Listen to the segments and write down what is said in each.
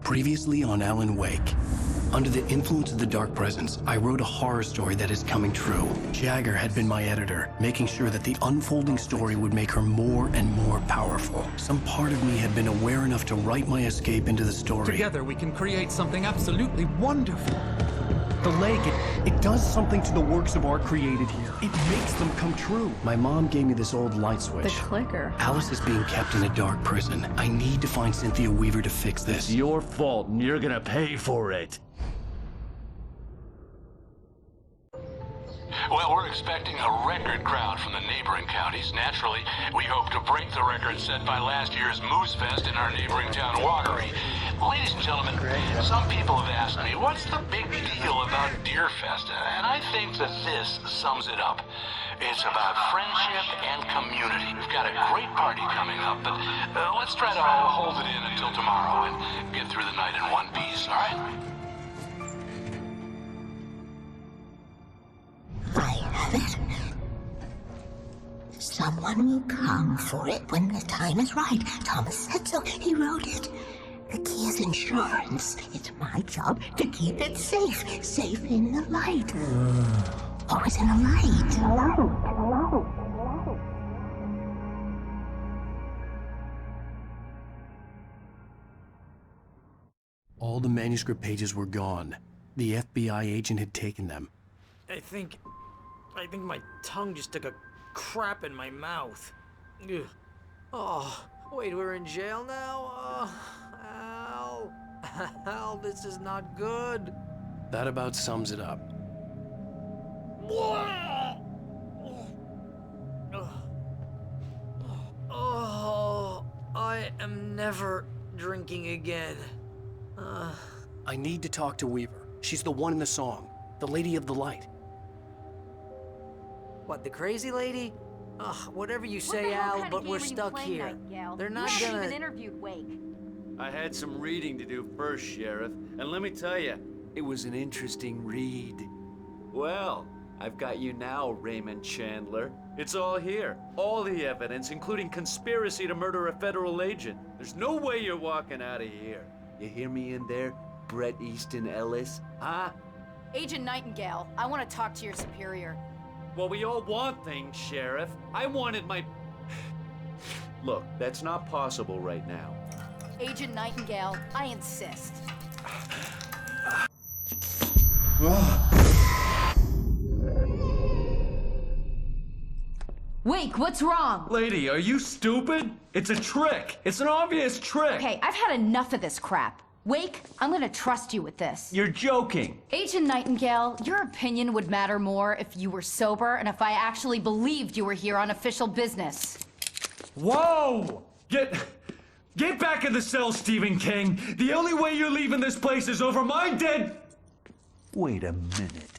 Previously on Alan Wake. Under the influence of the dark presence, I wrote a horror story that is coming true. Jagger had been my editor, making sure that the unfolding story would make her more and more powerful. Some part of me had been aware enough to write my escape into the story. Together we can create something absolutely wonderful. The leg, it does something to the works of art created here. It makes them come true. My mom gave me this old light switch. The clicker. Alice is being kept in a dark prison. I need to find Cynthia Weaver to fix this. It's your fault, and you're gonna pay for it. Well, we're expecting a record crowd from the neighboring counties. Naturally, we hope to break the record set by last year's Moose Fest in our neighboring town, Watery. Ladies and gentlemen, some people have asked me, what's the big deal about Deer Fest? And I think that this sums it up. It's about friendship and community. We've got a great party coming up, but let's try to hold it in until tomorrow and get through the night in one piece, all right? I have it. Someone will come for it when the time is right. Thomas said so. He wrote it. The key is insurance. It's my job to keep it safe. Safe in the light. Always in the light. All the manuscript pages were gone. The FBI agent had taken them. I think my tongue just took a crap in my mouth. Ugh. Oh, wait, we're in jail now? Al. Al, this is not good. That about sums it up. Oh, I am never drinking again. I need to talk to Weaver. She's the one in the song. The Lady of the Light. What, the crazy lady? Ugh, whatever you say, Al, but we're stuck here. They're not You haven't gonna... even interviewed Wake. I had some reading to do first, Sheriff, and let me tell you, it was an interesting read. Well, I've got you now, Raymond Chandler. It's all here. All the evidence, including conspiracy to murder a federal agent. There's no way you're walking out of here. You hear me in there, Bret Easton Ellis? Huh? Agent Nightingale, I want to talk to your superior. Well, we all want things, Sheriff. I wanted my... Look, that's not possible right now. Agent Nightingale, I insist. Wake, what's wrong? Lady, are you stupid? It's a trick. It's an obvious trick. Okay, I've had enough of this crap. Wake, I'm gonna trust you with this. You're joking. Agent Nightingale, your opinion would matter more if you were sober and if I actually believed you were here on official business. Whoa! Get back in the cell, Stephen King. The only way you're leaving this place is over my dead... Wait a minute.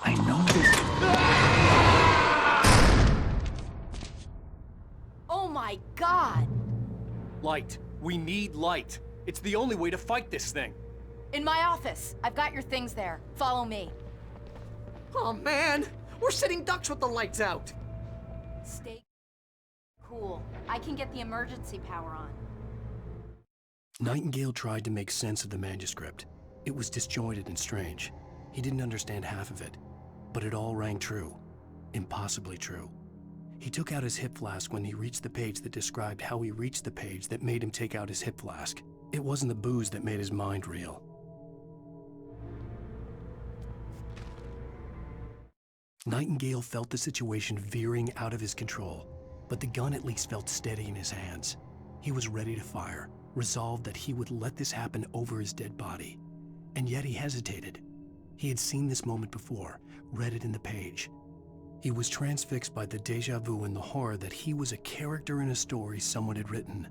I know this... Oh my God! Light. We need light. It's the only way to fight this thing. In my office. I've got your things there. Follow me. Oh, man! We're sitting ducks with the lights out! Stay cool. I can get the emergency power on. Nightingale tried to make sense of the manuscript. It was disjointed and strange. He didn't understand half of it, but it all rang true. Impossibly true. He took out his hip flask when he reached the page that described how he reached the page that made him take out his hip flask. It wasn't the booze that made his mind reel. Nightingale felt the situation veering out of his control, but the gun at least felt steady in his hands. He was ready to fire, resolved that he would let this happen over his dead body. And yet he hesitated. He had seen this moment before, read it in the page. He was transfixed by the déjà vu and the horror that he was a character in a story someone had written.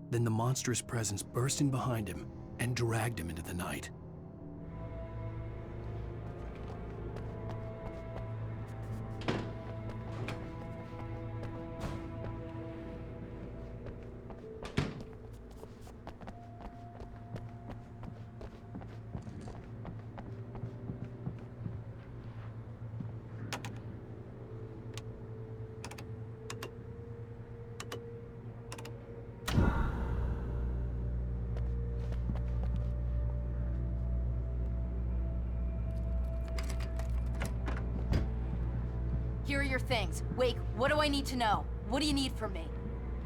Then the monstrous presence burst in behind him and dragged him into the night. your things. Wake, what do I need to know? What do you need from me?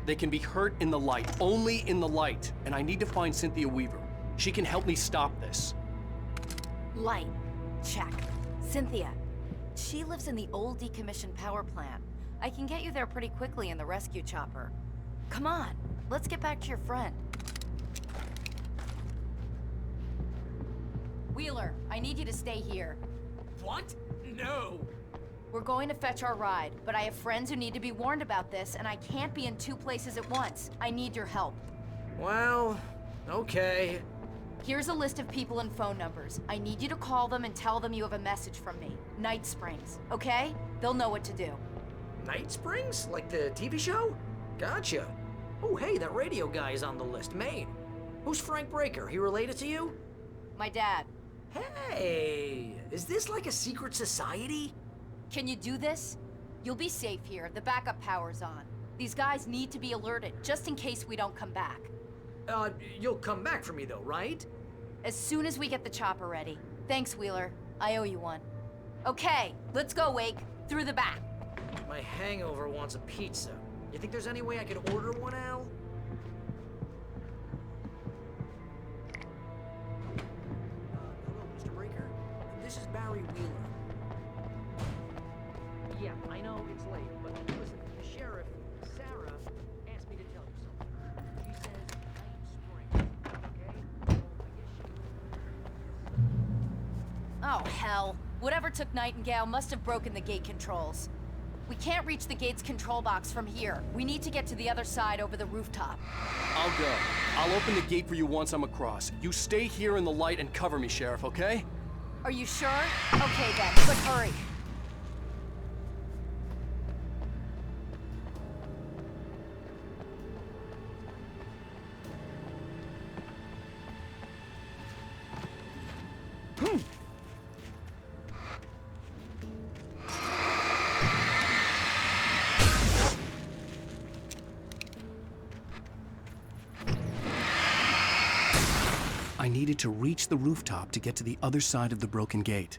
They can be hurt in the light, only in the light. And I need to find Cynthia Weaver. She can help me stop this. Light. Check. Cynthia. She lives in the old decommissioned power plant. I can get you there pretty quickly in the rescue chopper. Come on, let's get back to your friend. Wheeler, I need you to stay here. What? No! We're going to fetch our ride, but I have friends who need to be warned about this, and I can't be in two places at once. I need your help. Well, okay. Here's a list of people and phone numbers. I need you to call them and tell them you have a message from me. Night Springs, okay? They'll know what to do. Night Springs? Like the TV show? Gotcha. Oh, hey, that radio guy is on the list, Maine. Who's Frank Breaker? He related to you? My dad. Hey, is this like a secret society? Can you do this? You'll be safe here. The backup power's on. These guys need to be alerted, just in case we don't come back. You'll come back for me though, right? As soon as we get the chopper ready. Thanks, Wheeler. I owe you one. Okay, let's go, Wake. Through the back. My hangover wants a pizza. You think there's any way I could order one, Al? Hello, Mr. Breaker. This is Barry Wheeler. Yeah, I know it's late, but listen, the sheriff, Sarah, asked me to tell you something. She says Night Springs, okay? Oh, hell. Whatever took Nightingale must have broken the gate controls. We can't reach the gate's control box from here. We need to get to the other side over the rooftop. I'll go. I'll open the gate for you once I'm across. You stay here in the light and cover me, Sheriff, okay? Are you sure? Okay then, but hurry. I needed to reach the rooftop to get to the other side of the broken gate.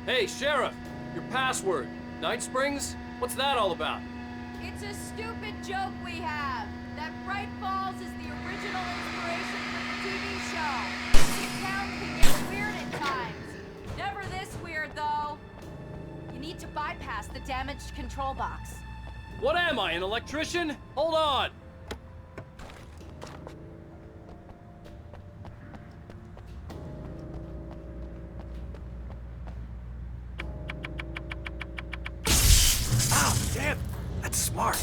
Hey, Sheriff! Your password. Night Springs? What's that all about? It's a stupid joke we have. That Bright Falls is the original inspiration for the TV show. This town can get weird at times. Never this weird, though. You need to bypass the damaged control box. What am I, an electrician? Hold on! Damn! That's smart!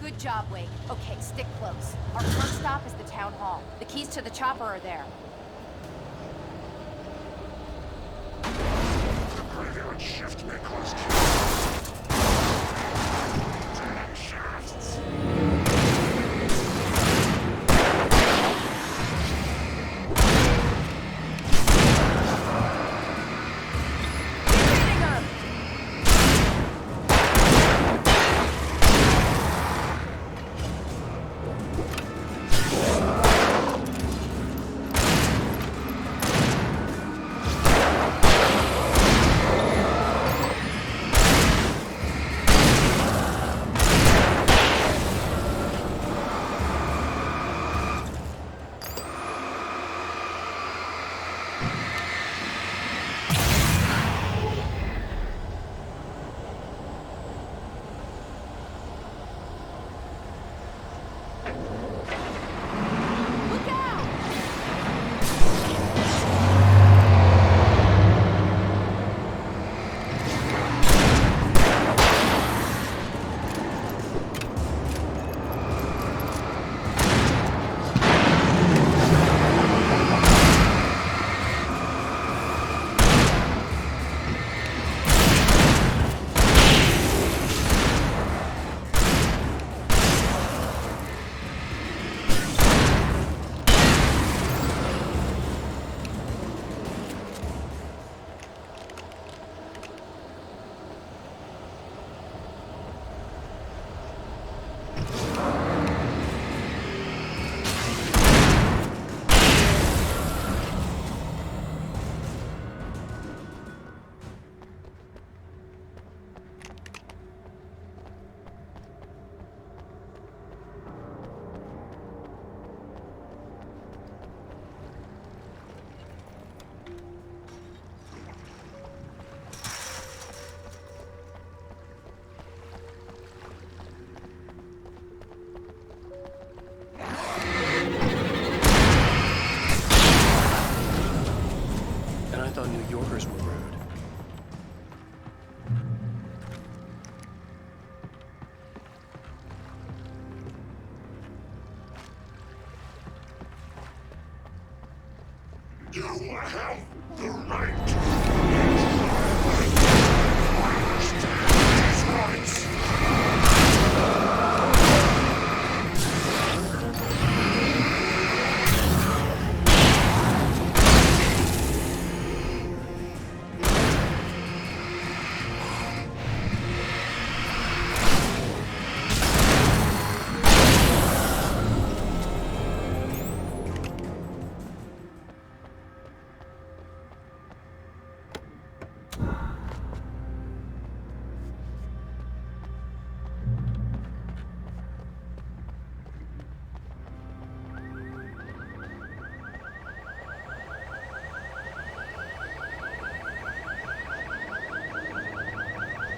Good job, Wake. Okay, stick close. Our first stop is the town hall. The keys to the chopper are there. The graveyard shift may cause shafts. I thought New Yorkers were rude. You have the right.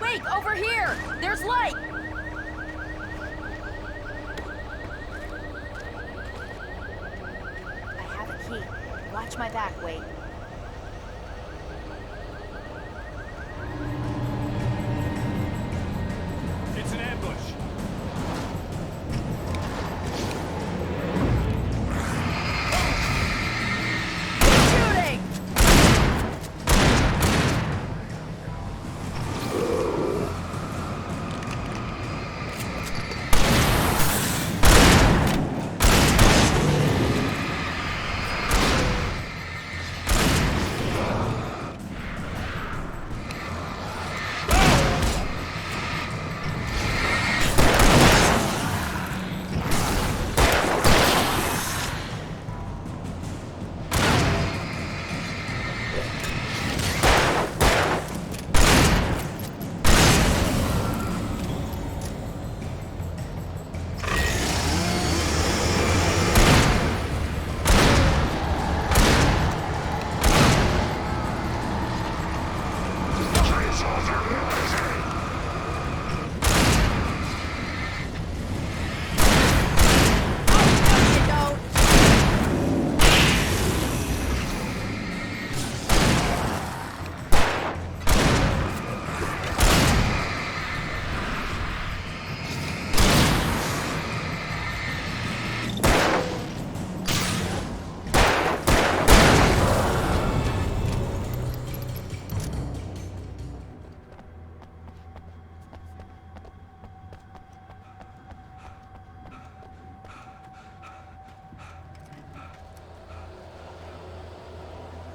Wake, over here! There's light! I have a key. Watch my back, Wake. It's an ambush. Shooting!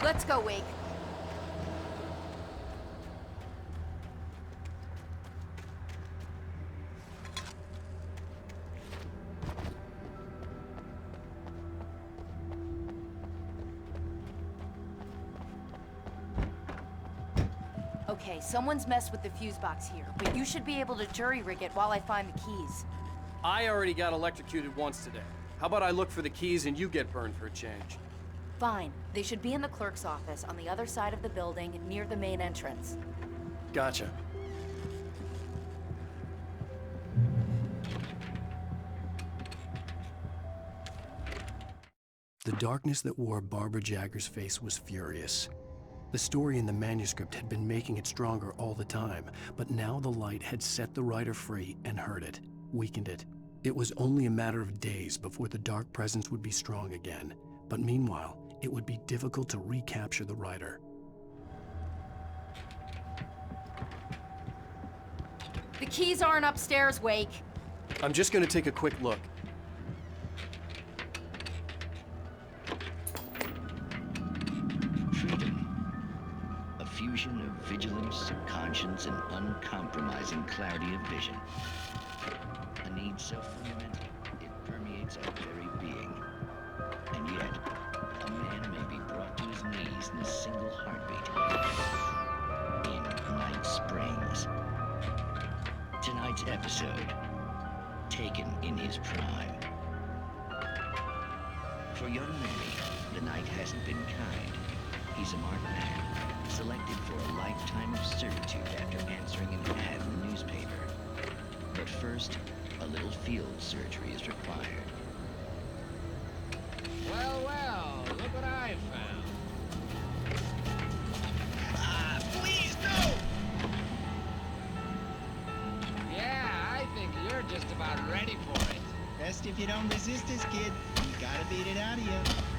Let's go, Wake. Okay, someone's messed with the fuse box here, but you should be able to jury-rig it while I find the keys. I already got electrocuted once today. How about I look for the keys and you get burned for a change? Fine. They should be in the clerk's office on the other side of the building, near the main entrance. Gotcha. The darkness that wore Barbara Jagger's face was furious. The story in the manuscript had been making it stronger all the time, but now the light had set the writer free and hurt it, weakened it. It was only a matter of days before the dark presence would be strong again, but meanwhile, it would be difficult to recapture the writer. The keys aren't upstairs, Wake. I'm just gonna take a quick look. Freedom. A fusion of vigilance, conscience, and uncompromising clarity of vision. A need so fundamental, it permeates our very being. And yet, a man may be brought to his knees in a single heartbeat. In Night Springs. Tonight's episode, taken in his prime. For young Manny, the night hasn't been kind. He's a marked man, selected for a lifetime of servitude after answering an ad in the newspaper. But first, a little field surgery is required. Well, well, look what I found. fast. If you don't resist this, kid, you gotta beat it out of you.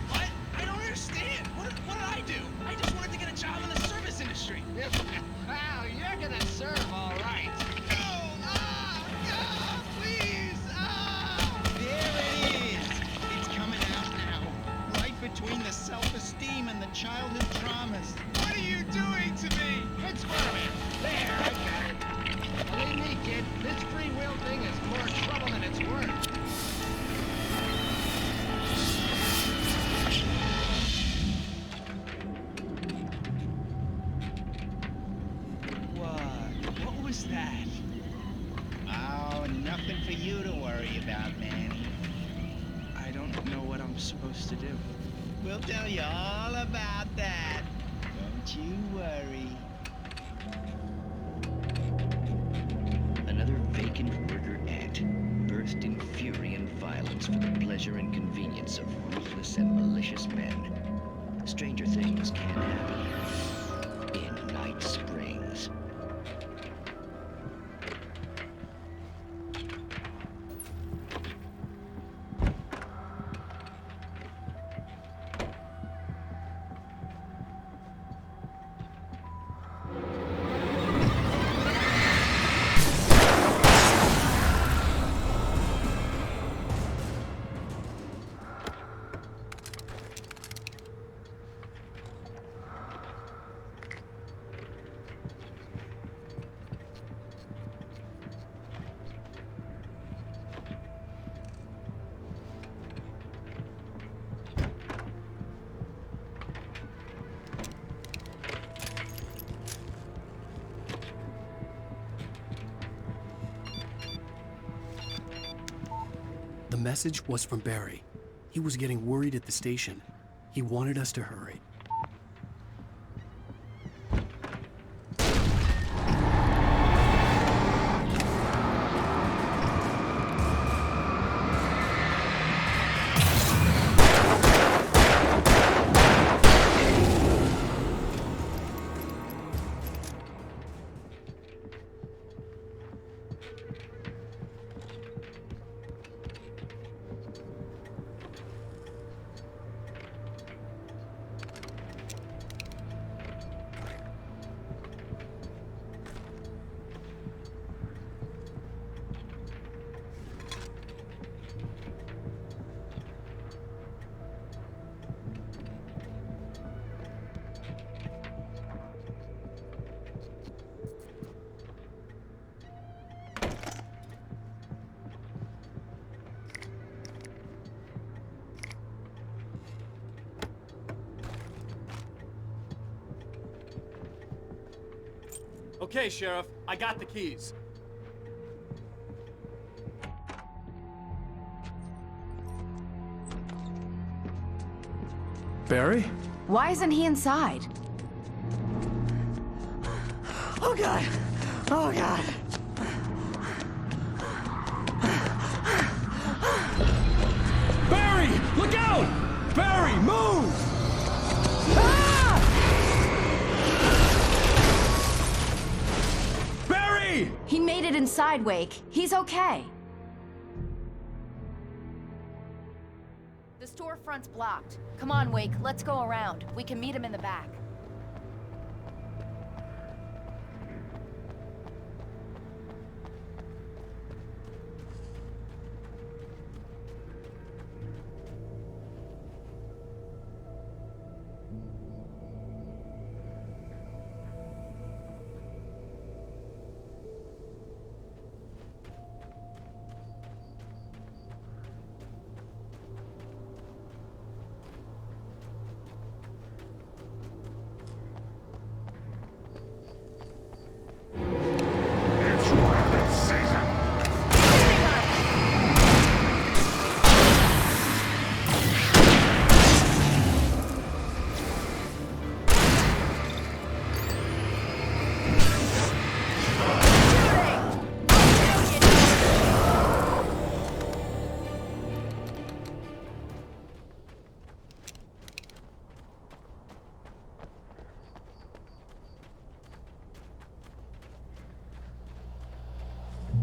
What? I don't understand. What did I do? I just wanted to get a job in the service industry. Wow, you're gonna serve all right. Please! There it is. It's coming out now. Right between the self-esteem and the childhood traumas. What are you doing to me? Experiment. There, I got it. Believe me, kid, this free will thing is more trouble than it's worth. What was that? Oh, nothing for you to worry about, Manny. I don't know what I'm supposed to do. We'll tell you all about that. Don't you worry. Another vacant worker ant, birthed in fury and violence for the pleasure and convenience of ruthless and malicious men. Stranger things can happen in Night Springs. The message was from Barry. He was getting worried at the station. He wanted us to hurry. Okay, Sheriff, I got the keys. Barry? Why isn't he inside? Oh, God. Oh, God. Barry! Look out! Barry, move! Barry! He made it inside, Wake. He's okay. The storefront's blocked. Come on, Wake. Let's go around. We can meet him in the back.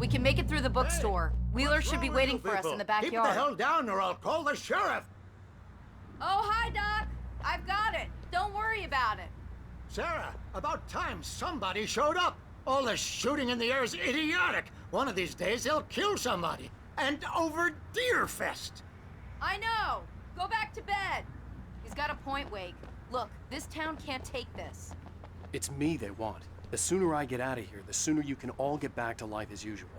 We can make it through the bookstore. Wheeler should be waiting for us in the backyard. Keep the hell down or I'll call the sheriff. Oh, hi, Doc. I've got it. Don't worry about it. Sarah, about time somebody showed up. All this shooting in the air is idiotic. One of these days they'll kill somebody. And over Deerfest. I know. Go back to bed. He's got a point, Wake. Look, this town can't take this. It's me they want. The sooner I get out of here, the sooner you can all get back to life as usual.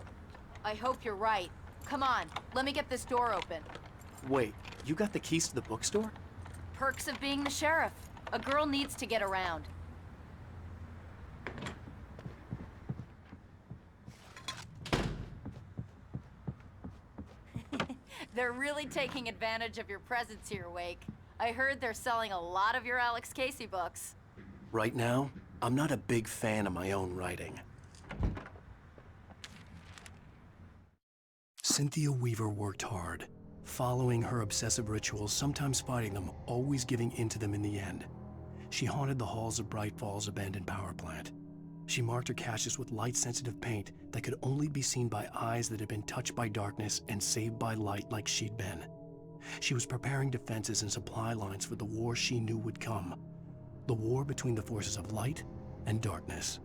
I hope you're right. Come on, let me get this door open. Wait, you got the keys to the bookstore? Perks of being the sheriff. A girl needs to get around. They're really taking advantage of your presence here, Wake. I heard they're selling a lot of your Alex Casey books. Right now, I'm not a big fan of my own writing. Cynthia Weaver worked hard, following her obsessive rituals, sometimes fighting them, always giving in to them in the end. She haunted the halls of Bright Falls' abandoned power plant. She marked her caches with light-sensitive paint that could only be seen by eyes that had been touched by darkness and saved by light like she'd been. She was preparing defenses and supply lines for the war she knew would come. The war between the forces of light and darkness.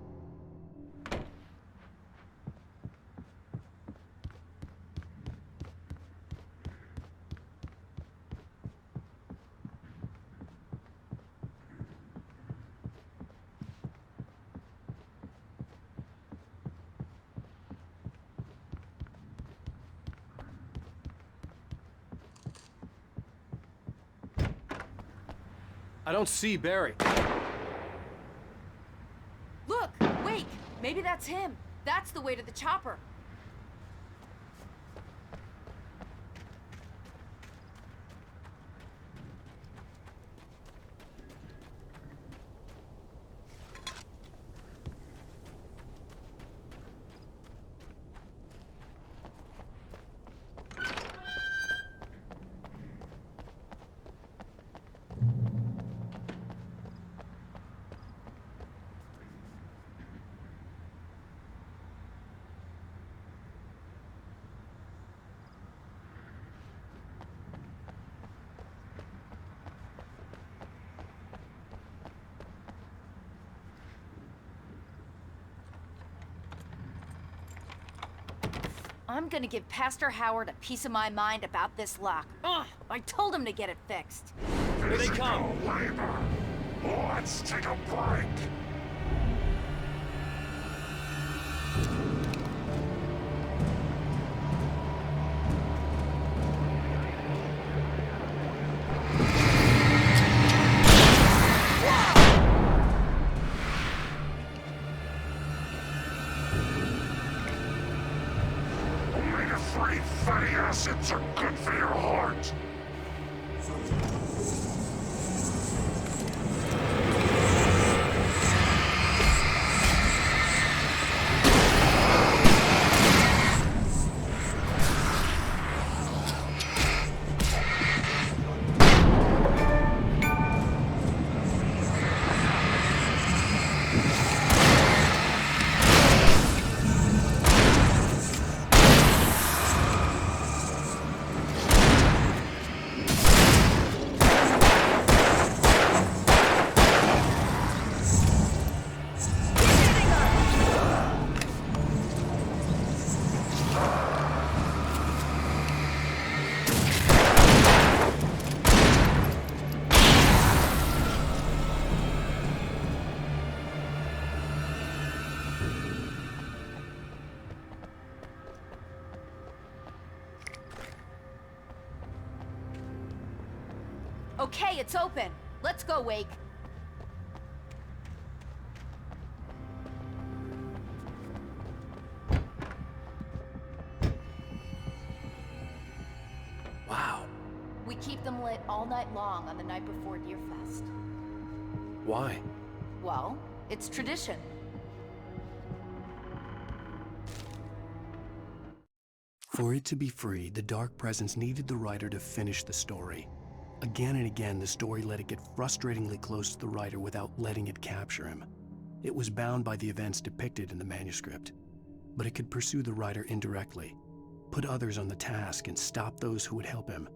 I don't see Barry. Look, Wake! Maybe that's him. That's the way to the chopper. I'm gonna give Pastor Howard a piece of my mind about this lock. Ugh, I told him to get it fixed. Here they come. Labor. Let's take a break. Omega-3 fatty acids are good for your heart. Okay, it's open. Let's go, Wake. Wow. We keep them lit all night long on the night before Deerfest. Why? Well, it's tradition. For it to be free, the Dark Presence needed the writer to finish the story. Again and again, the story let it get frustratingly close to the writer without letting it capture him. It was bound by the events depicted in the manuscript. but it could pursue the rider indirectly, put others on the task and stop those who would help him.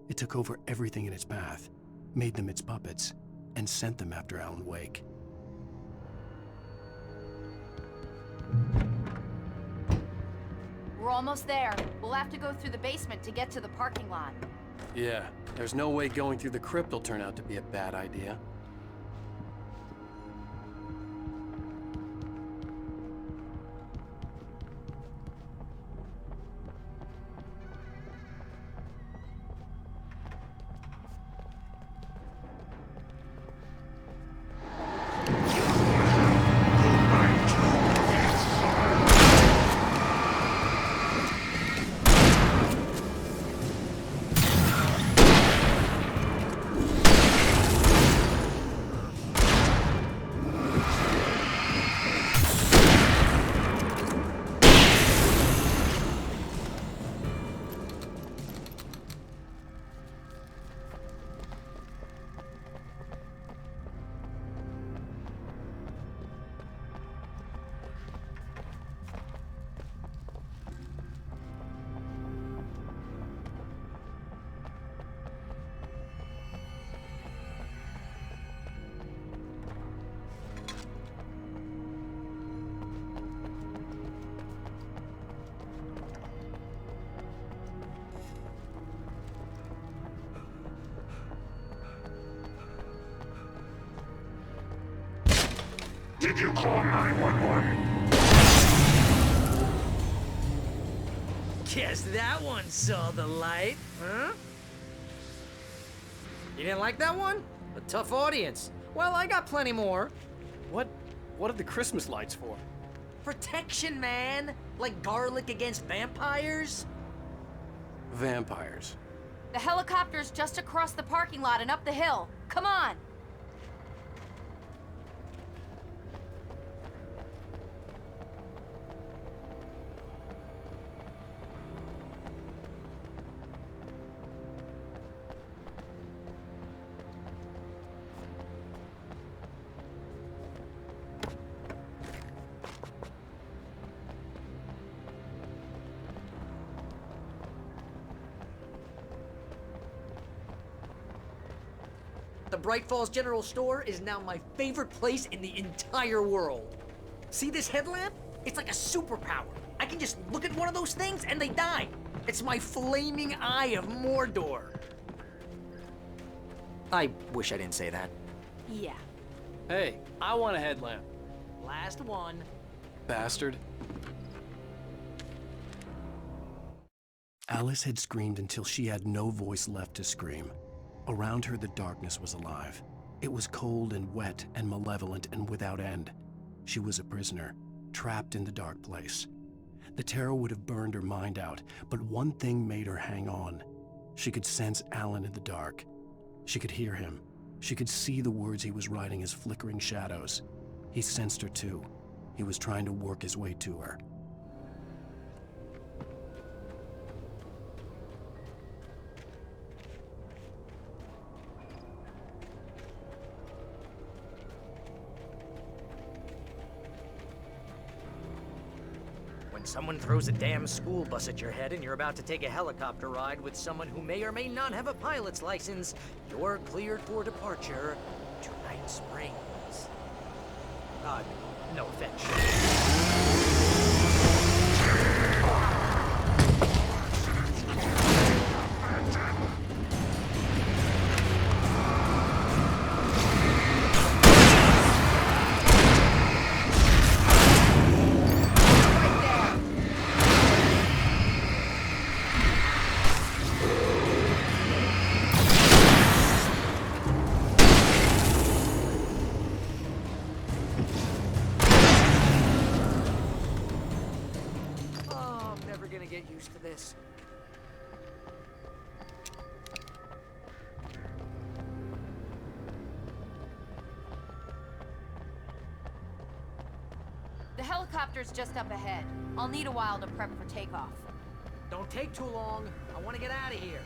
It took over everything in its path, made them its puppets, and sent them after Alan Wake. We're almost there. We'll have to go through the basement to get to the parking lot. Yeah, there's no way going through the crypt will turn out to be a bad idea. Did you call 911? Guess that one saw the light, huh? You didn't like that one? A tough audience. Well, I got plenty more. What are the Christmas lights for? Protection, man! Like garlic against vampires? Vampires. The helicopter's just across the parking lot and up the hill. Come on! The Bright Falls General Store is now my favorite place in the entire world. See this headlamp? It's like a superpower. I can just look at one of those things and they die. It's my flaming eye of Mordor. I wish I didn't say that. Yeah. Hey, I want a headlamp. Last one. Bastard. Alice had screamed until she had no voice left to scream. Around her, the darkness was alive. It was cold and wet and malevolent and without end. She was a prisoner, trapped in the dark place. The terror would have burned her mind out, but one thing made her hang on. She could sense Alan in the dark. She could hear him. She could see the words he was writing as flickering shadows. He sensed her too. He was trying to work his way to her. When someone throws a damn school bus at your head and you're about to take a helicopter ride with someone who may or may not have a pilot's license, you're cleared for departure to Night Springs. No offense. Get used to this. The helicopter's just up ahead. I'll need a while to prep for takeoff. Don't take too long. I want to get out of here.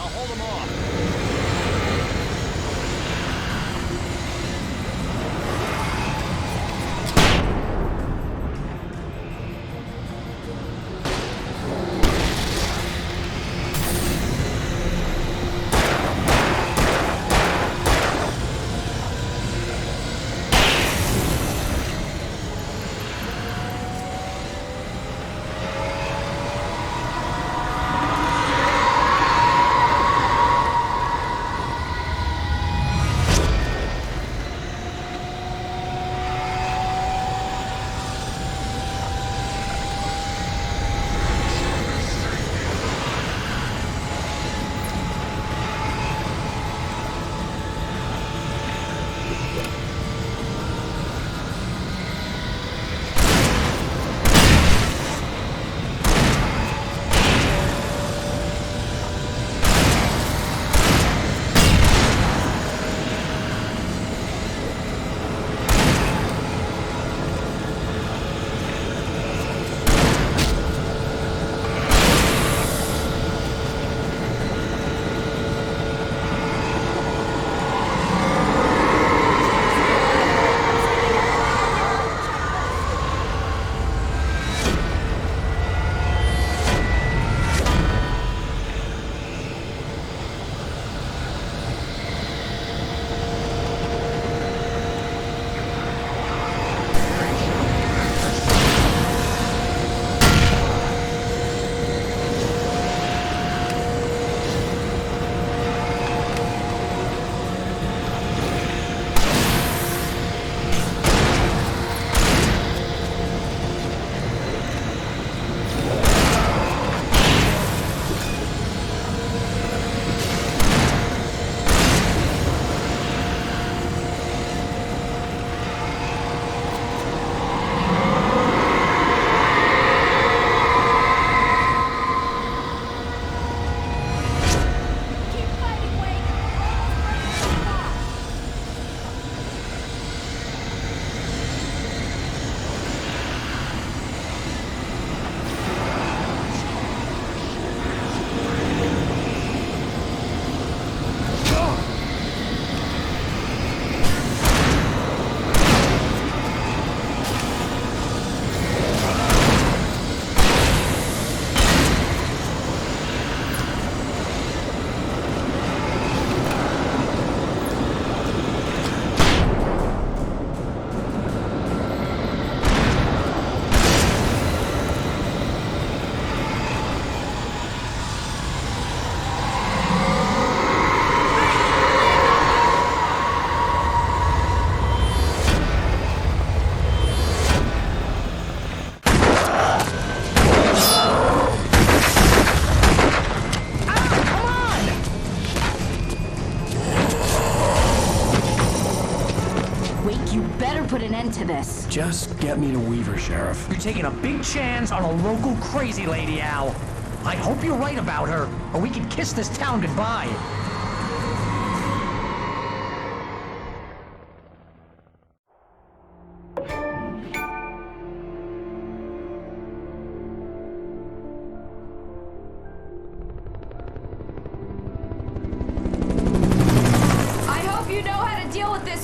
I'll hold them off. put an end to this. Just get me to Weaver, Sheriff. You're taking a big chance on a local crazy lady, Al. I hope you're right about her, or we can kiss this town goodbye.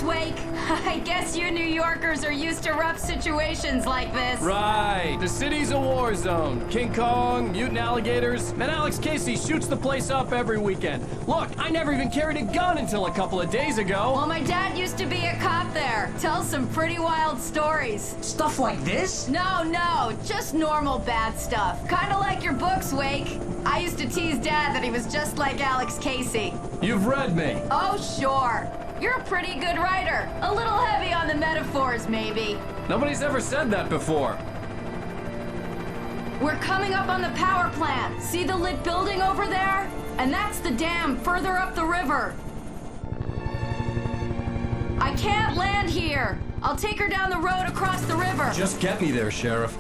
Wake. I guess you New Yorkers are used to rough situations like this. Right. The city's a war zone. King Kong, mutant alligators, and Alex Casey shoots the place up every weekend. Look, I never even carried a gun until a couple of days ago. Well, my dad used to be a cop there. Tells some pretty wild stories. Stuff like this? No, just normal bad stuff. Kinda like your books, Wake. I used to tease Dad that he was just like Alex Casey. You've read me. Oh, sure. You're a pretty good writer. A little heavy on the metaphors, maybe. Nobody's ever said that before. We're coming up on the power plant. See the lit building over there? And that's the dam further up the river. I can't land here. I'll take her down the road across the river. Just get me there, Sheriff.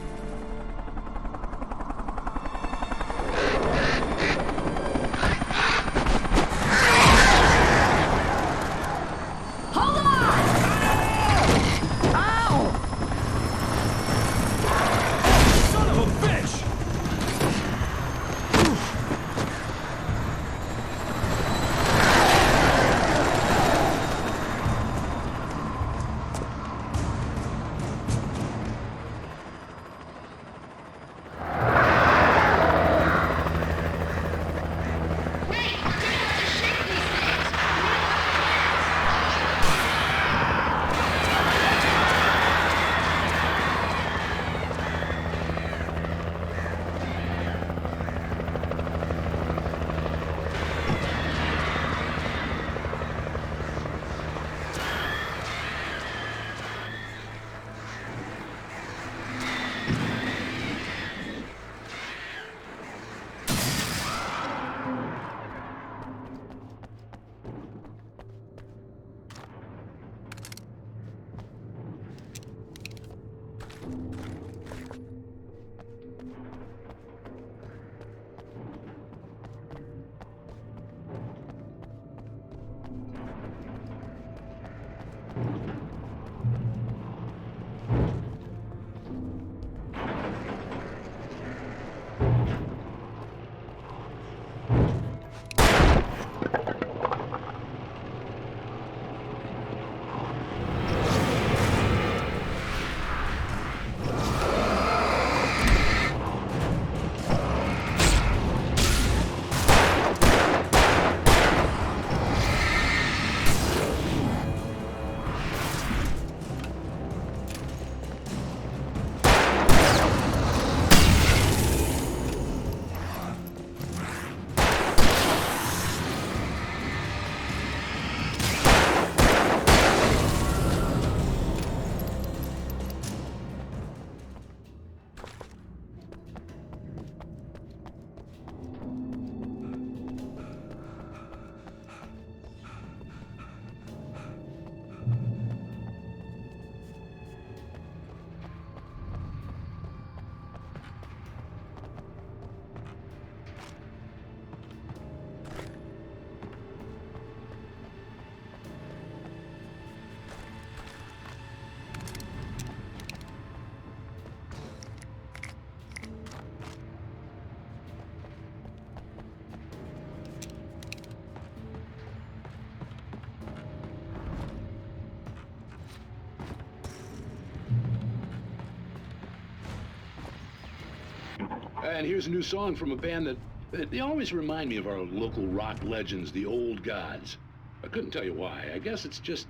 and here's a new song from a band that they always remind me of our local rock legends, the Old Gods. I couldn't tell you why. I guess it's just,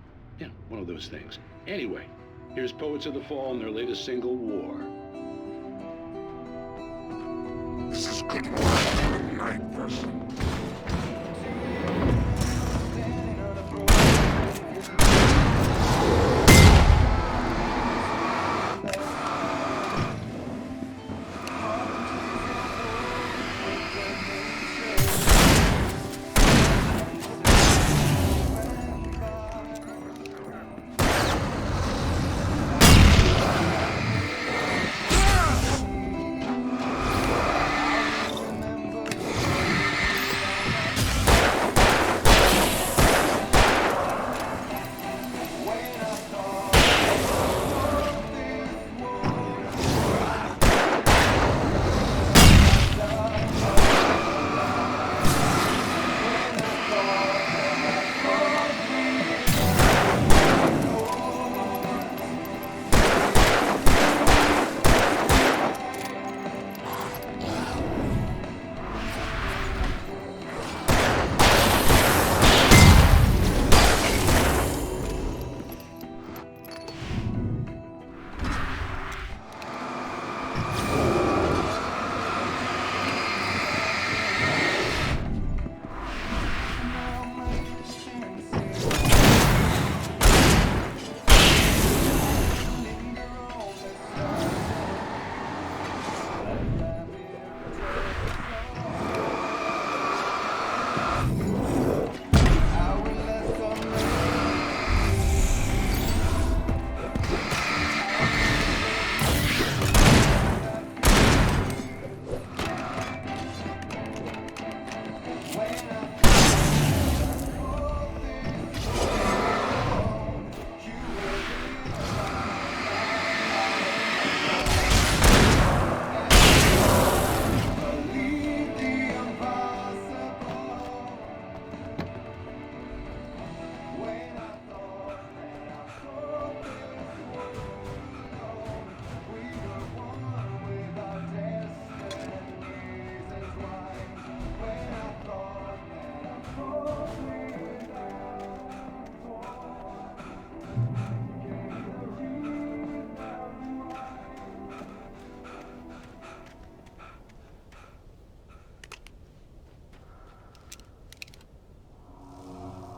one of those things. Anyway, here's Poets of the Fall and their latest single, War. This is good work for a night person.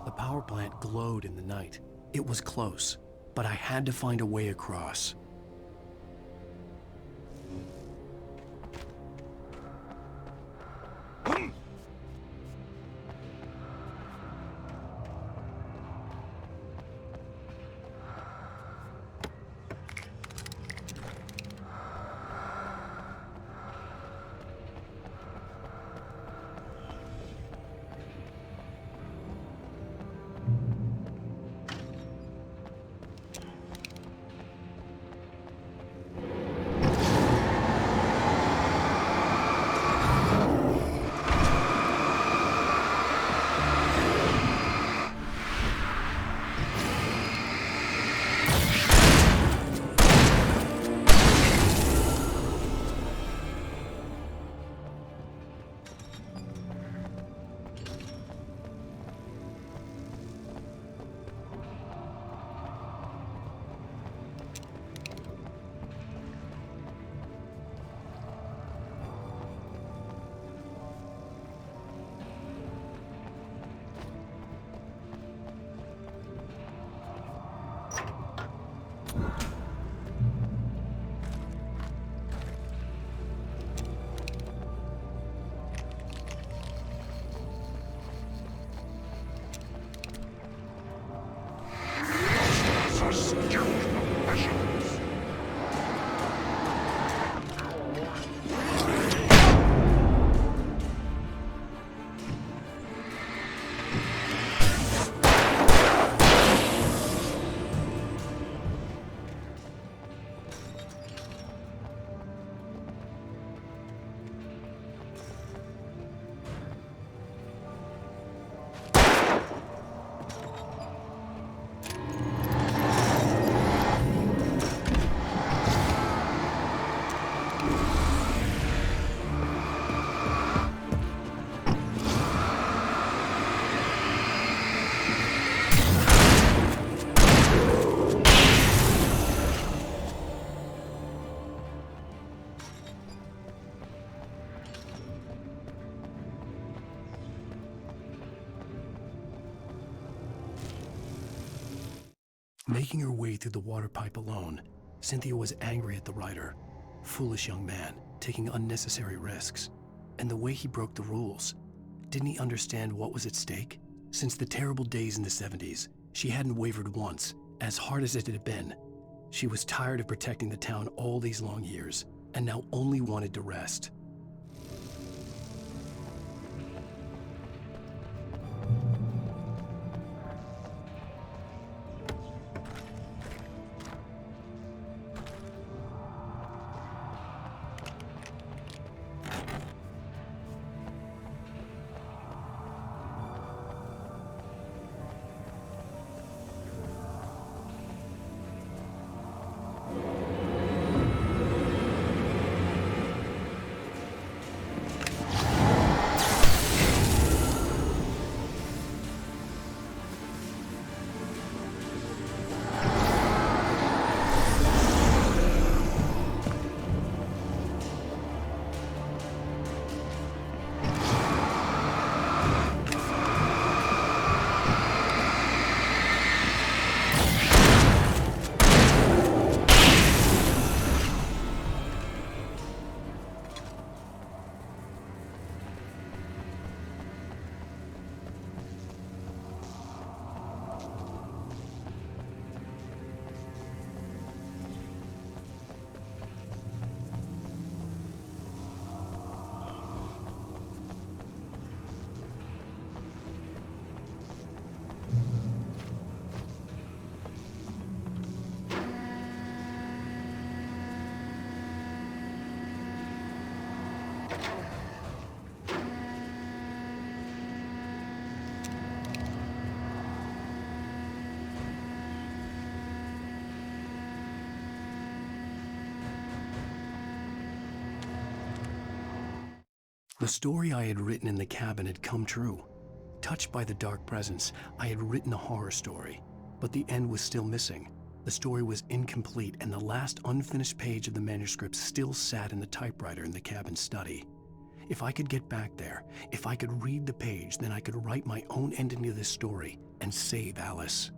The power plant glowed in the night. It was close, but I had to find a way across. Making her way through the water pipe alone, Cynthia was angry at the writer. Foolish young man, taking unnecessary risks. And the way he broke the rules. Didn't he understand what was at stake? Since the terrible days in the 70s, she hadn't wavered once, as hard as it had been. She was tired of protecting the town all these long years, and now only wanted to rest. The story I had written in the cabin had come true. Touched by the dark presence, I had written a horror story, but the end was still missing. The story was incomplete, and the last unfinished page of the manuscript still sat in the typewriter in the cabin study. If I could get back there, if I could read the page, then I could write my own ending to this story and save Alice.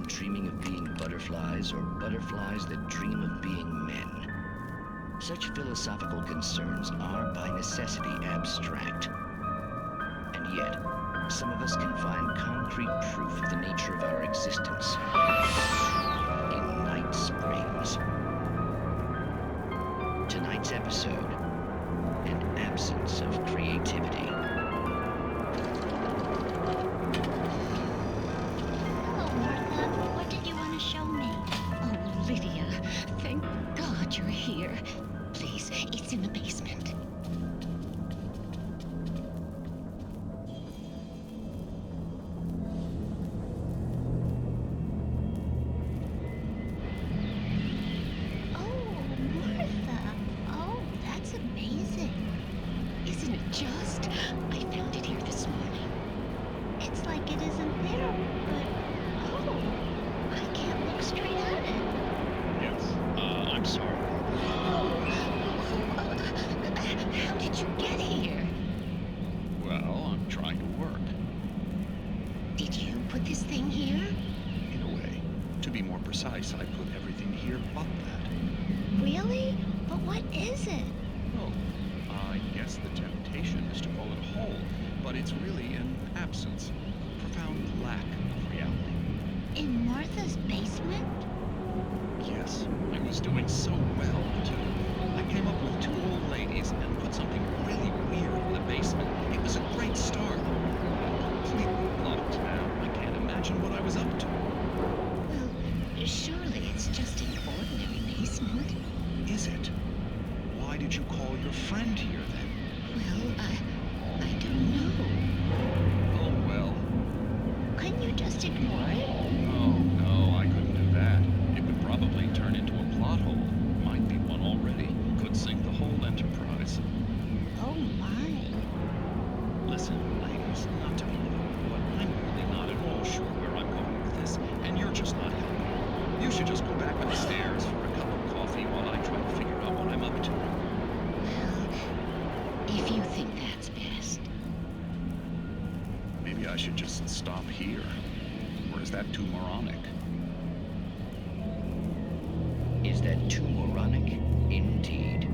dreaming of being butterflies or butterflies that dream of being men. Such philosophical concerns are by necessity abstract. And yet, some of us can find concrete proof of the nature of our existence in Night Springs. Tonight's episode, an absence of creativity. Hello, Martha. What did you want to show me? Oh, Lydia, thank God you're here. Please, it's in the basement. Oh, Martha. Oh, that's amazing. Isn't it just? I found it here this morning. It's like it isn't there, but oh, I can't look straight at it. Yes, I'm sorry. How did you get here? Well, I'm trying to work. Did you put this thing here? In a way. To be more precise, I put everything here but that. Really? But what is it? Oh, I guess the temptation is to call it a hole, but it's really an absence, a profound lack of reality. In Martha's basement? Yes, I was doing so well, too. I came up with two old ladies and put something really weird in the basement. It was a great start. I'm completely blocked now. I can't imagine what I was up to. Well, surely it's just an ordinary basement. Is it? Why did you call your friend here, then? Well, I don't know. Oh, well. Couldn't you just ignore it? Oh, no, I couldn't do that. It would probably turn into a plot hole. Might be one already. Could sink the whole enterprise. Oh my. Listen, ladies, not to be rude, but I'm really not at all sure where I'm going with this, and you're just not helping. You should just go back upstairs for a cup of coffee while I try to figure out what I'm up to. Well, if you think that's best. Maybe I should just stop here. Or is that too moronic? Is that too moronic? Indeed.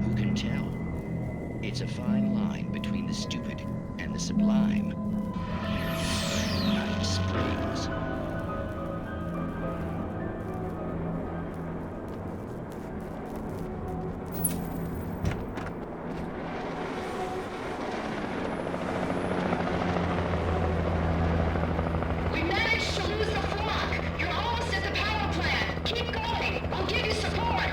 Who can tell? It's a fine line between the stupid and the sublime. Night Springs. We managed to lose the flock. You're almost at the power plant. Keep going. I'll give you support.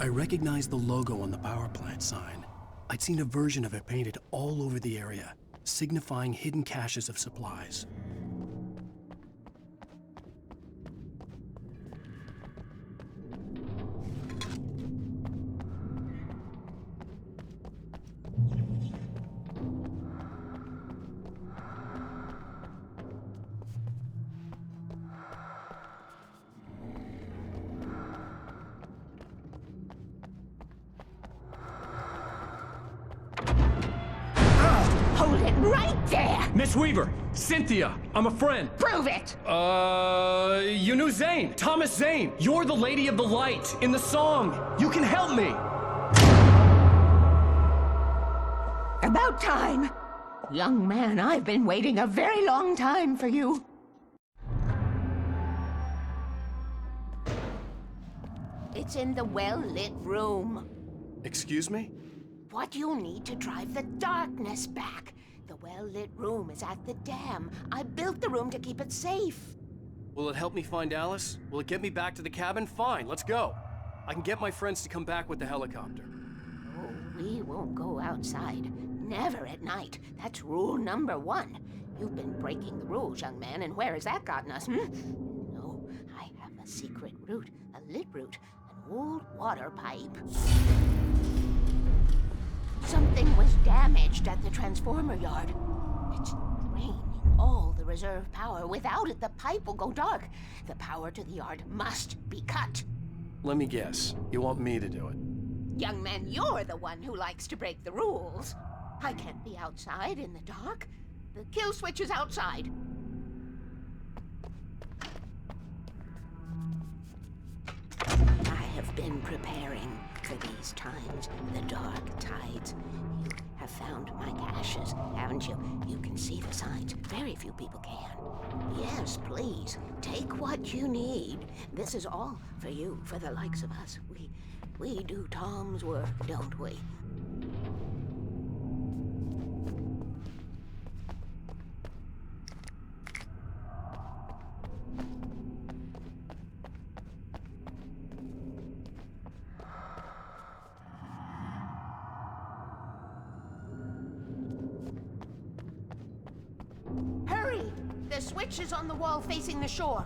I recognized the logo on the power plant sign. I'd seen a version of it painted all over the area, signifying hidden caches of supplies. Hold it right there! Miss Weaver! Cynthia! I'm a friend! Prove it! You knew Zane! Thomas Zane! You're the Lady of the Light in the song! You can help me! About time! Young man, I've been waiting a very long time for you. It's in the well-lit room. Excuse me? What you'll need to drive the darkness back. The well-lit room is at the dam. I built the room to keep it safe. Will it help me find Alice? Will it get me back to the cabin? Fine, let's go. I can get my friends to come back with the helicopter. Oh, we won't go outside. Never at night. That's rule number 1. You've been breaking the rules, young man, and where has that gotten us, No, I have a secret route, a lit route, an old water pipe. Something was damaged at the transformer yard. It's draining all the reserve power. Without it, the pipe will go dark. The power to the yard must be cut. Let me guess. You want me to do it? Young man, you're the one who likes to break the rules. I can't be outside in the dark. The kill switch is outside. I have been preparing for these times, the dark tides. You have found my caches, haven't you? You can see the signs. Very few people can. Yes, please, take what you need. This is all for you, for the likes of us. We do Tom's work, don't we? Hurry! The switch is on the wall facing the shore.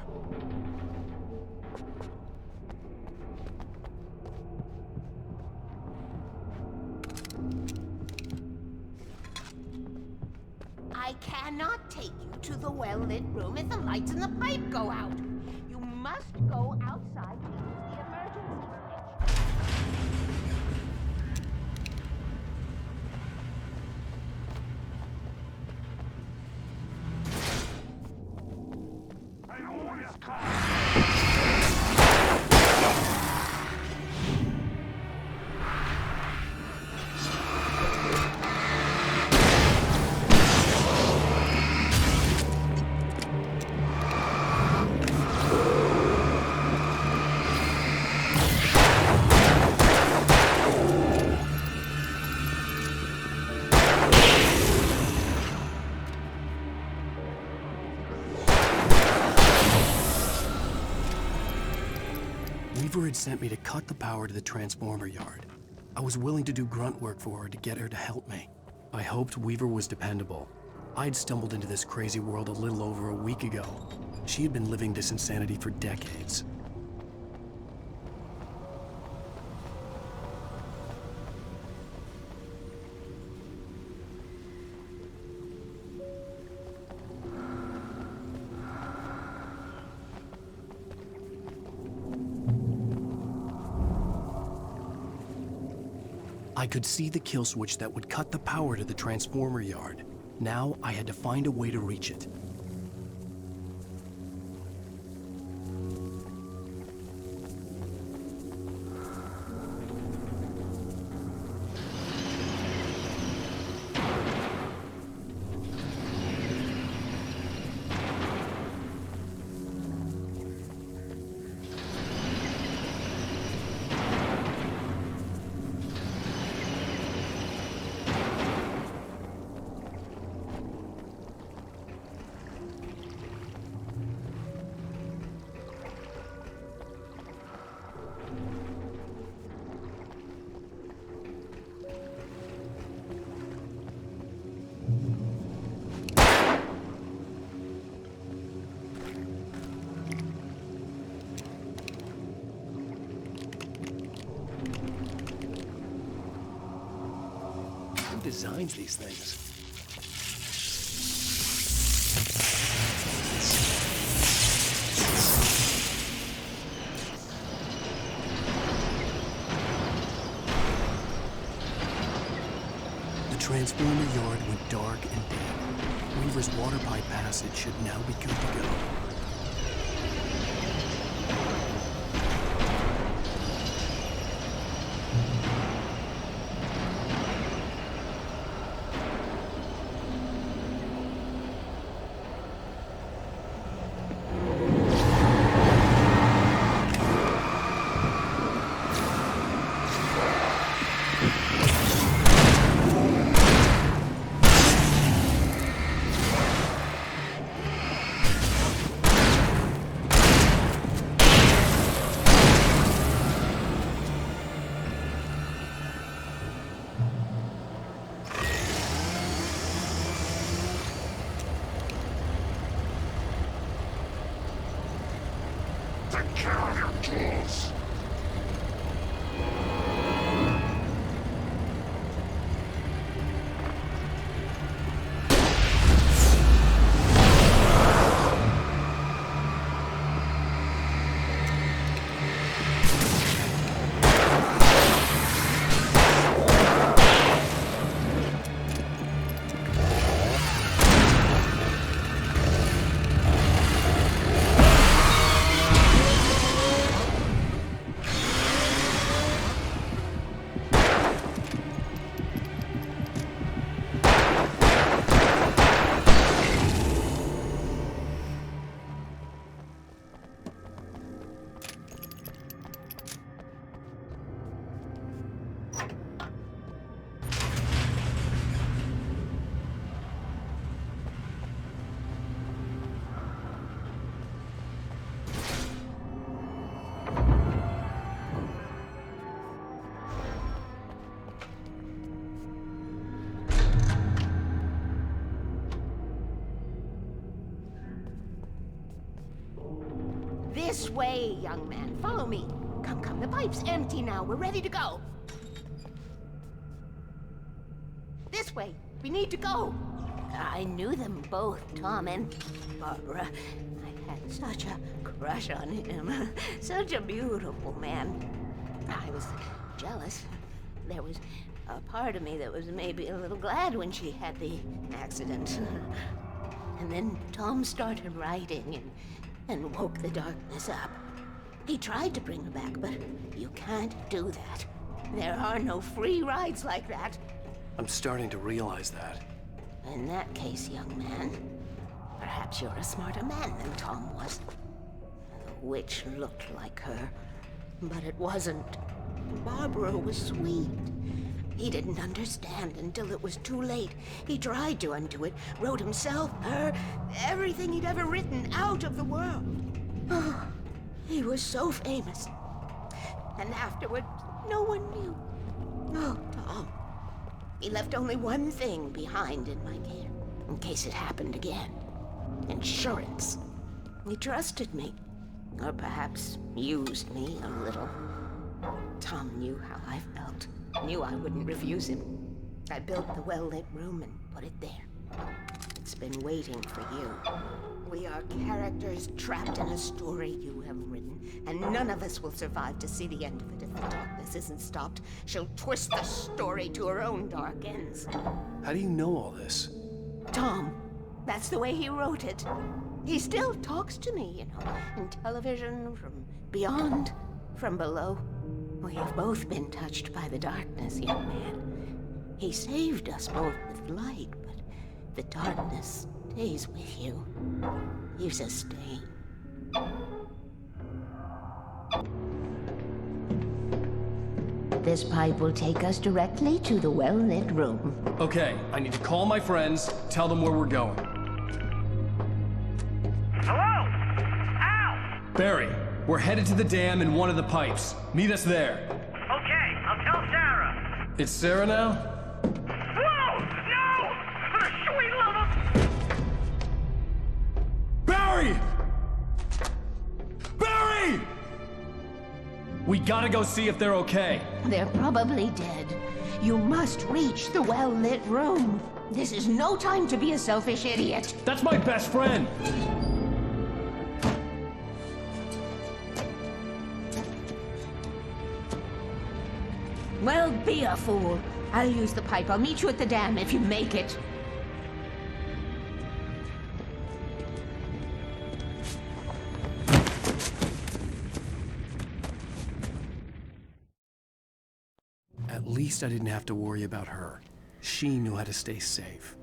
I cannot take you to the well-lit room if the lights in the pipe go out. You must go outside to use the emergency switch. Weaver had sent me to cut the power to the transformer yard. I was willing to do grunt work for her to get her to help me. I hoped Weaver was dependable. I'd stumbled into this crazy world a little over a week ago. She had been living this insanity for decades. I could see the kill switch that would cut the power to the transformer yard. Now I had to find a way to reach it. designs these things? The transformer yard went dark and damp. Weaver's water pipe passage should now be good to go. Take care of your tools. This way, young man. Follow me. Come, come. The pipe's empty now. We're ready to go. This way. We need to go. I knew them both, Tom and Barbara. I had such a crush on him. Such a beautiful man. I was jealous. There was a part of me that was maybe a little glad when she had the accident. And then Tom started writing and woke the darkness up. He tried to bring her back, but you can't do that. There are no free rides like that. I'm starting to realize that. In that case, young man, perhaps you're a smarter man than Tom was. The witch looked like her, but it wasn't. Barbara was sweet. He didn't understand until it was too late. He tried to undo it, wrote himself, her, everything he'd ever written out of the world. Oh, he was so famous. And afterward, no one knew. Oh, Tom. He left only one thing behind in my care, in case it happened again. Insurance. He trusted me. Or perhaps used me a little. Tom knew how I felt. Knew I wouldn't refuse him. I built the well-lit room and put it there. It's been waiting for you. We are characters trapped in a story you have written, and none of us will survive to see the end of it if the darkness isn't stopped. She'll twist the story to her own dark ends. How do you know all this? Tom, that's the way he wrote it. He still talks to me, you know, in television, from beyond, from below. We have both been touched by the darkness, young man. He saved us both with light, but the darkness stays with you. You sustain. This pipe will take us directly to the well-lit room. Okay, I need to call my friends, tell them where we're going. Hello? Al! Barry, we're headed to the dam in one of the pipes. Meet us there. Okay, I'll tell Sarah. It's Sarah now? Whoa! No! For the sweet love of... Barry! Barry! We gotta go see if they're okay. They're probably dead. You must reach the well-lit room. This is no time to be a selfish idiot. That's my best friend! Well, be a fool. I'll use the pipe. I'll meet you at the dam if you make it. At least I didn't have to worry about her. She knew how to stay safe.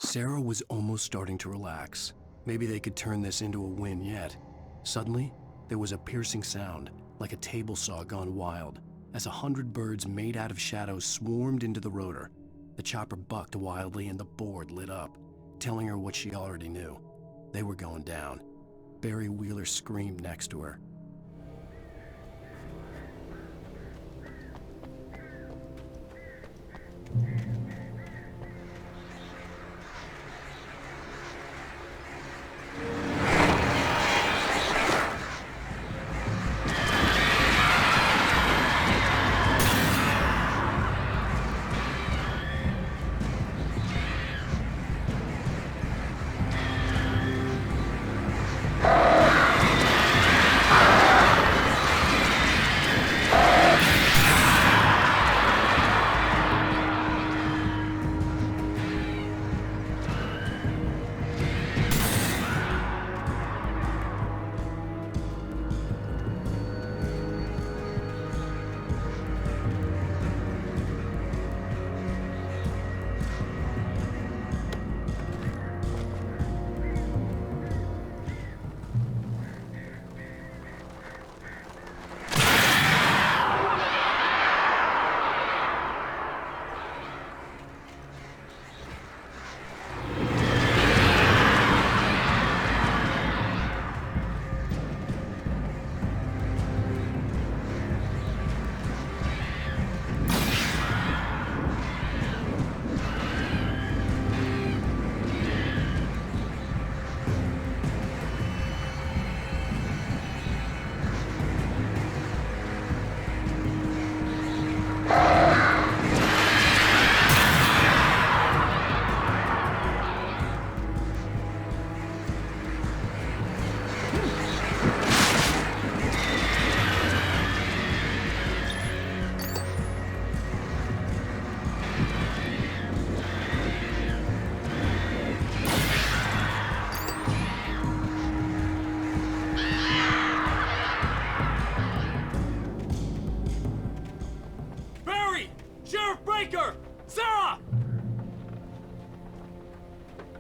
Sarah was almost starting to relax. Maybe they could turn this into a win yet. Suddenly, there was a piercing sound, like a table saw gone wild, as 100 birds made out of shadows swarmed into the rotor. The chopper bucked wildly and the board lit up, telling her what she already knew. They were going down. Barry Wheeler screamed next to her.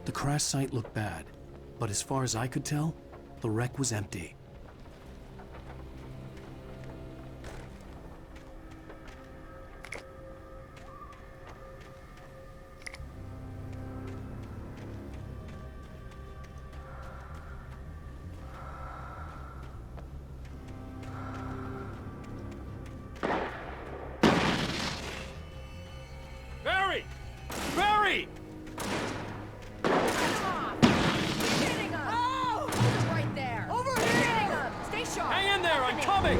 The crash site looked bad, but as far as I could tell, the wreck was empty. Barry! Barry! Right there! Over here! Stay sharp! Hang in there, I'm coming!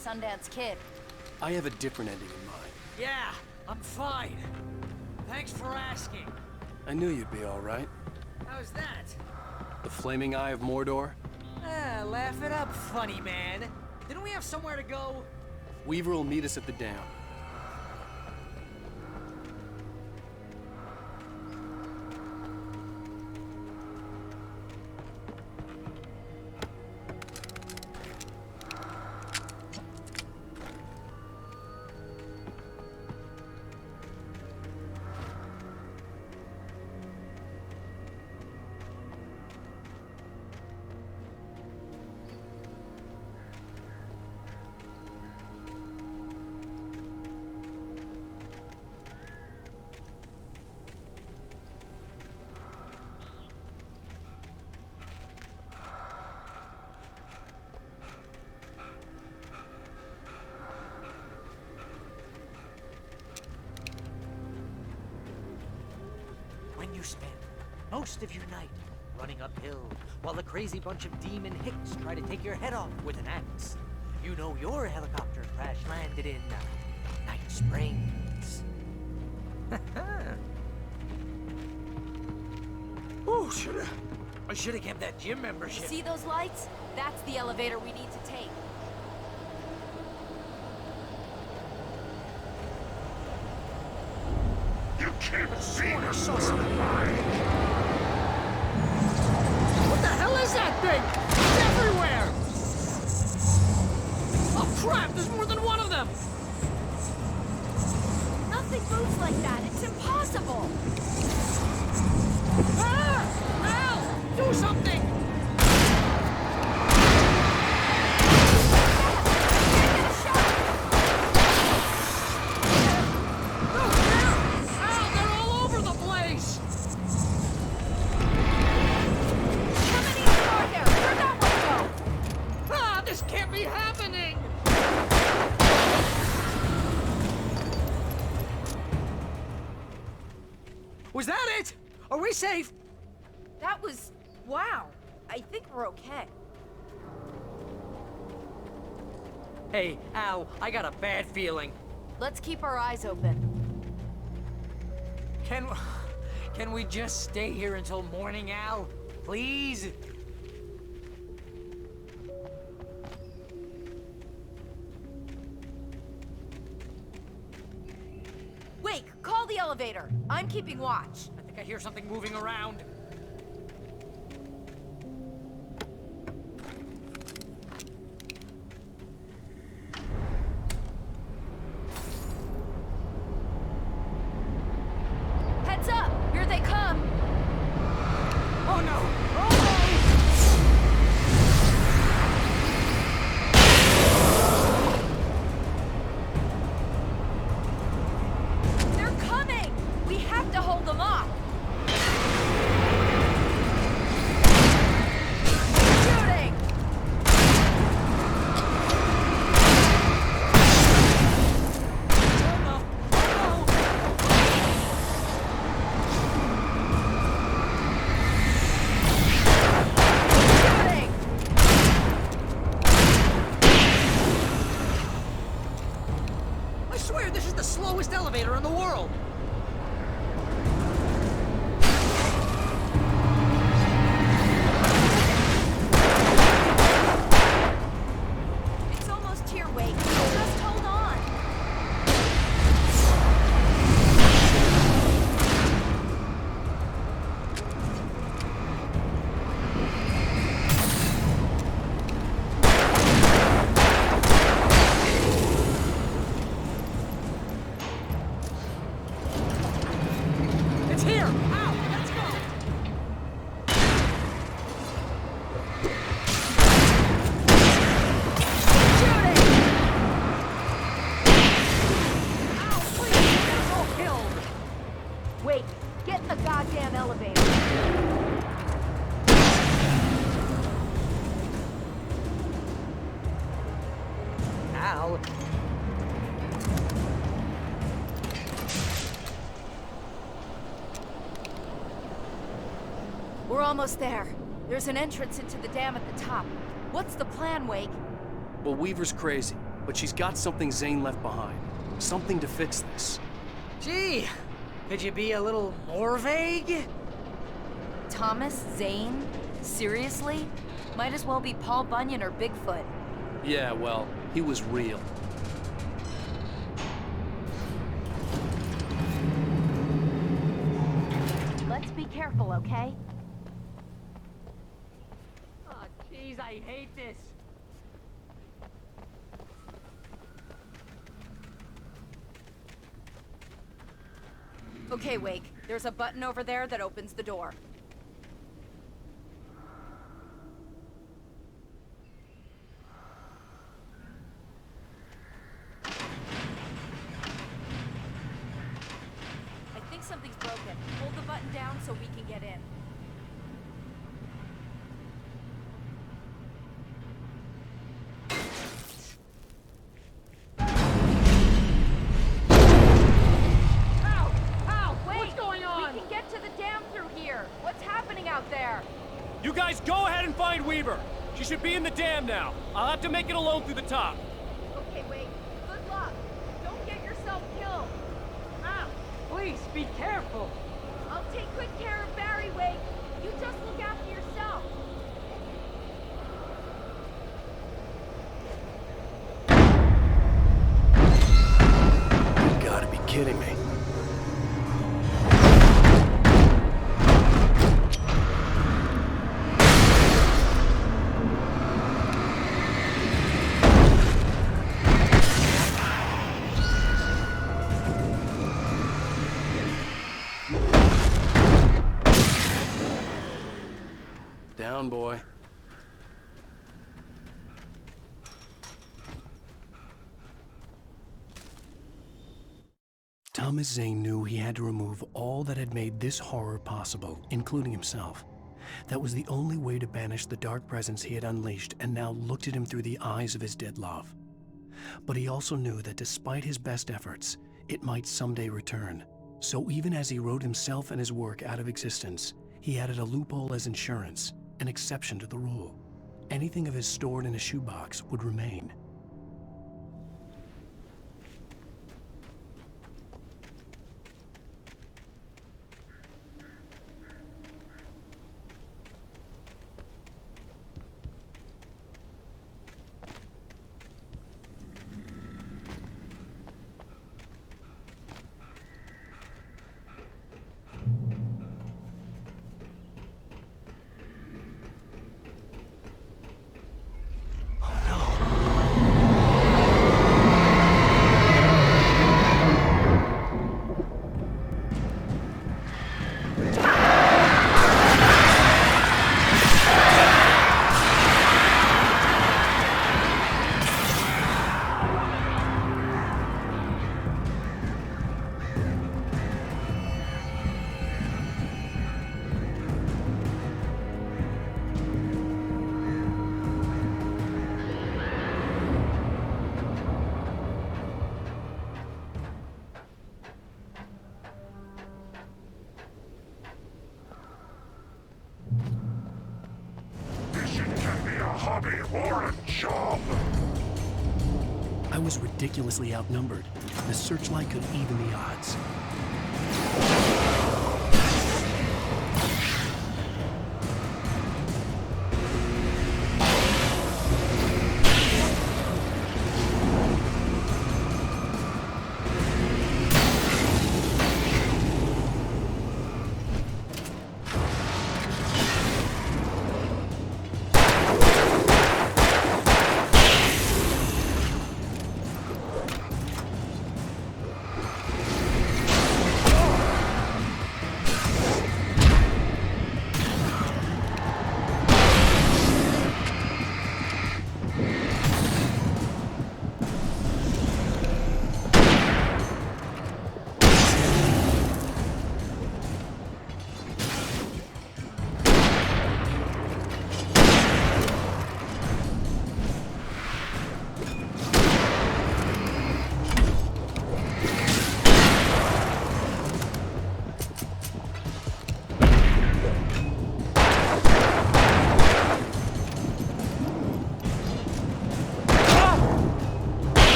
Sundance Kid. I have a different ending in mind. Yeah, I'm fine. Thanks for asking. I knew you'd be all right. How's that? The flaming eye of Mordor? Laugh it up, funny man. Didn't we have somewhere to go? Weaver will meet us at the dam. most of your night running uphill while a crazy bunch of demon hicks try to take your head off with an axe. You know your helicopter crash landed in Night Springs. Oh, I should have kept that gym membership. See those lights? That's the elevator we need to take. You can't see us from the light. What the hell is that thing? It's everywhere! Oh crap, there's more than one of them! Nothing moves like that. It's impossible. Ah! Al! Do something! Was that it? Are we safe? That was... wow. I think we're okay. Hey, Al, I got a bad feeling. Let's keep our eyes open. Can we just stay here until morning, Al? Please? Wake, call the elevator. I'm keeping watch. I think I hear something moving around. Heads up! Here they come! Oh no! Oh no! They're coming! We have to hold them off! Shooting! I swear this is the slowest elevator in the world! It's almost here, Wake. Just hold on. It's here! Ow! Let's go! Ow, please! Get us all killed! Wake, get in the goddamn elevator. Al? We're almost there. There's an entrance into the dam at the top. What's the plan, Wake? Well, Weaver's crazy, but she's got something Zane left behind. Something to fix this. Gee, could you be a little more vague? Thomas Zane? Seriously? Might as well be Paul Bunyan or Bigfoot. Yeah, well, he was real. Let's be careful, okay? Oh, jeez, I hate this. Okay, Wake. There's a button over there that opens the door. I think something's broken. Hold the button down so we can get in. Ow! What's going on? We can get to the dam through here. there. You guys go ahead and find Weaver. She should be in the dam now. I'll have to make it alone through the top. Okay, wait. Good luck. Don't get yourself killed. Ow! Please, be careful. I'll take good care of Barry, Wake. You just look after yourself. You gotta be kidding me. Down, boy. Thomas Zane knew he had to remove all that had made this horror possible, including himself. That was the only way to banish the dark presence he had unleashed and now looked at him through the eyes of his dead love. But he also knew that despite his best efforts, it might someday return. So even as he wrote himself and his work out of existence, he added a loophole as insurance, an exception to the rule. Anything of his stored in a shoebox would remain. hobby or a job. I was ridiculously outnumbered. The searchlight could even the odds.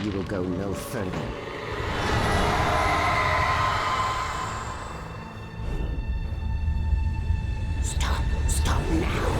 You will go no further. Stop now.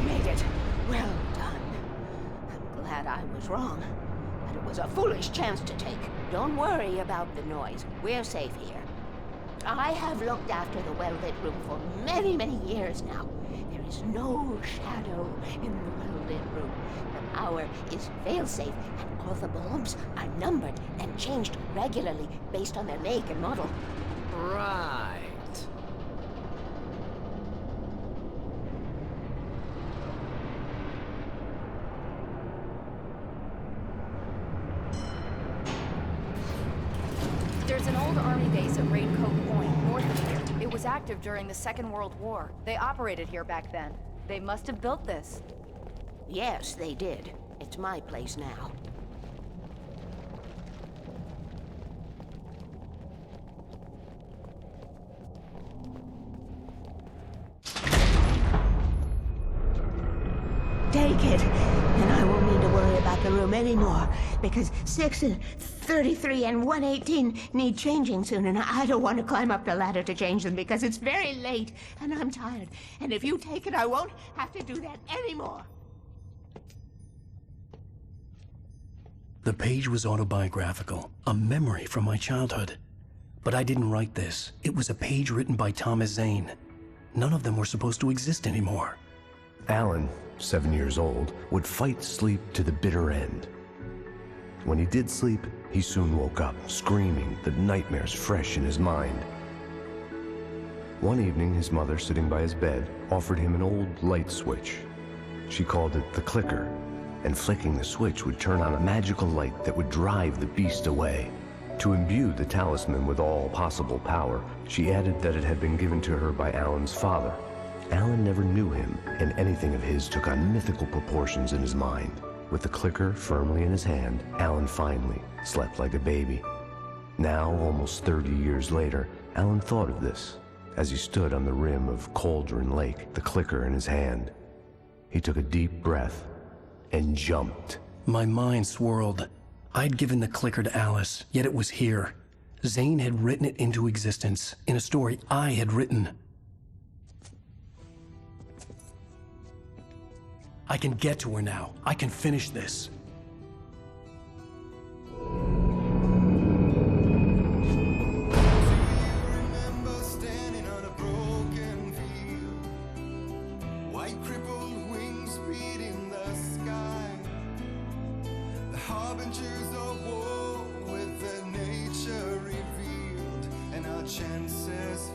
made it. Well done. I'm glad I was wrong. But it was a foolish chance to take. Don't worry about the noise. We're safe here. I have looked after the well-lit room for many, many years now. There is no shadow in the well-lit room. The power is fail-safe, and all the bulbs are numbered and changed regularly based on their make and model. Right. There's an old army base at Raincoat Point, north of here. It was active during the Second World War. They operated here back then. They must have built this. Yes, they did. It's my place now. Take it, and I won't need to worry about the room anymore, because 6 and 33 and 118 need changing soon, and I don't want to climb up the ladder to change them because it's very late, and I'm tired. And if you take it, I won't have to do that anymore. The page was autobiographical, a memory from my childhood. But I didn't write this. It was a page written by Thomas Zane. None of them were supposed to exist anymore. Alan, 7 years old, would fight sleep to the bitter end. When he did sleep, he soon woke up, screaming, the nightmares fresh in his mind. One evening, his mother, sitting by his bed, offered him an old light switch. She called it the clicker, and flicking the switch would turn on a magical light that would drive the beast away. To imbue the talisman with all possible power, she added that it had been given to her by Alan's father. Alan never knew him, and anything of his took on mythical proportions in his mind. With the clicker firmly in his hand, Alan finally slept like a baby. Now, almost 30 years later, Alan thought of this as he stood on the rim of Cauldron Lake, the clicker in his hand. He took a deep breath and jumped. My mind swirled. I'd given the clicker to Alice, yet it was here. Zane had written it into existence in a story I had written. I can get to her now. I can finish this. Chances